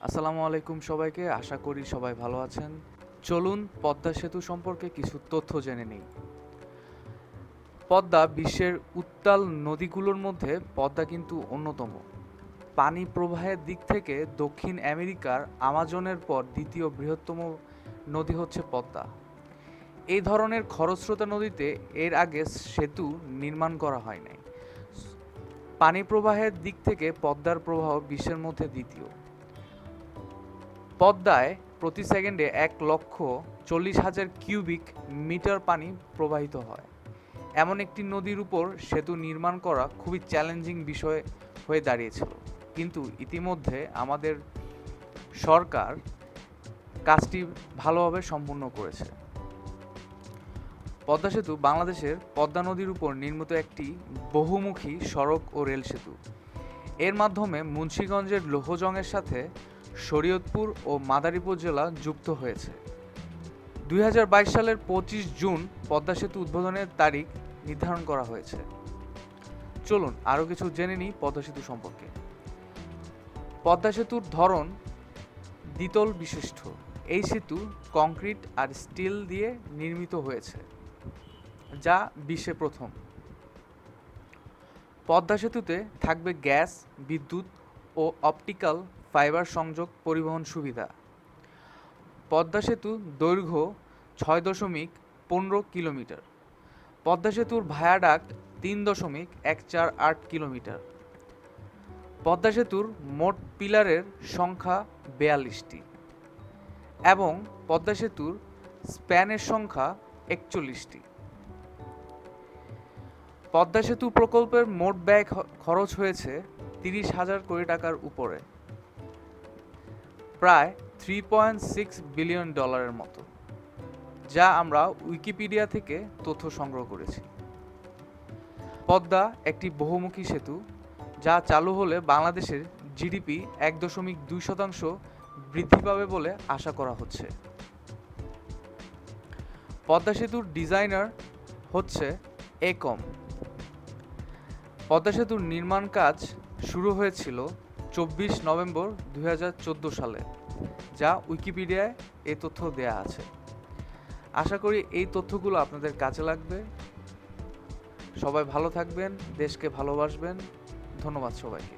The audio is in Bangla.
আসসালামু আলাইকুম সবাইকে, আশা করি সবাই ভালো আছেন। চলুন পদ্মা সেতু সম্পর্কে কিছু তথ্য জেনে নিই। পদ্মা বিশ্বের উত্তাল নদীগুলোর মধ্যে পদ্মা কিন্তু অন্যতম। পানি প্রবাহের দিক থেকে দক্ষিণ আমেরিকার আমাজনের পর দ্বিতীয় বৃহত্তম নদী হচ্ছে পদ্মা। এই ধরনের খরস্রোতা নদীতে এর আগে সেতু নির্মাণ করা হয় নাই। পানি প্রবাহের দিক থেকে পদ্মার প্রবাহ বিশ্বের মধ্যে দ্বিতীয়। পদ্মায় প্রতি সেকেন্ডে 1,40,000 কিউবিক মিটার পানি প্রবাহিত হয়। এমন একটি নদীর উপর সেতু নির্মাণ করা খুবই চ্যালেঞ্জিং বিষয় হয়ে দাঁড়িয়েছিল, কিন্তু ইতিমধ্যে আমাদের সরকার কাজটি ভালোভাবে সম্পূর্ণ করেছে। পদ্মা সেতু বাংলাদেশের পদ্মা নদীর উপর নির্মিত একটি বহুমুখী সড়ক ও রেল সেতু। এর মাধ্যমে মুন্সিগঞ্জের লৌহজংয়ের সাথে শরীয়তপুর ও মাদারীপুর জেলা যুক্ত হয়েছে। 2022 সালের 25 জুন পদ্মা সেতু উদ্বোধনের তারিখ নির্ধারণ করা হয়েছে। চলুন আরও কিছু জেনে নিই পদ্মা সেতু সম্পর্কে। পদ্মা সেতুর ধরন দ্বিতল বিশিষ্ট। এই সেতু কংক্রিট আর স্টিল দিয়ে নির্মিত হয়েছে, যা বিশ্বে প্রথম। পদ্মা সেতুতে থাকবে গ্যাস, বিদ্যুৎ ও অপটিক্যাল ফাইবার সংযোগ পরিবহন সুবিধা। পদ্মা সেতুর দৈর্ঘ্য 6.15 কিলোমিটার। পদ্মা সেতুর ভায়াডাক্ট 3.148 কিলোমিটার। পদ্মা সেতুর মোট পিলারের সংখ্যা 42টি এবং পদ্মা সেতুর স্প্যানের সংখ্যা 41টি। পদ্মা সেতু প্রকল্পের মোট ব্যয় খরচ হয়েছে 30,000 কোটি টাকার উপরে, প্রায় $3.6 বিলিয়ন মতো, যা আমরা উইকিপিডিয়া থেকে তথ্য সংগ্রহ করেছি। পদ্মা একটি বহুমুখী সেতু, যা চালু হলে বাংলাদেশের জিডিপি 1.2% বৃদ্ধি পাবে বলে আশা করা হচ্ছে। পদ্মা সেতুর ডিজাইনার হচ্ছে একম। পদ্মা সেতুর নির্মাণ কাজ শুরু হয়েছিল 24 নভেম্বর 2014 সালে, যা উইকিপিডিয়ায় এই তথ্য দেয়া আছে। আশা করি এই তথ্যগুলো আপনাদের কাজে লাগবে। সবাই ভালো থাকবেন, দেশকে ভালোবাসবেন। ধন্যবাদ সবাইকে।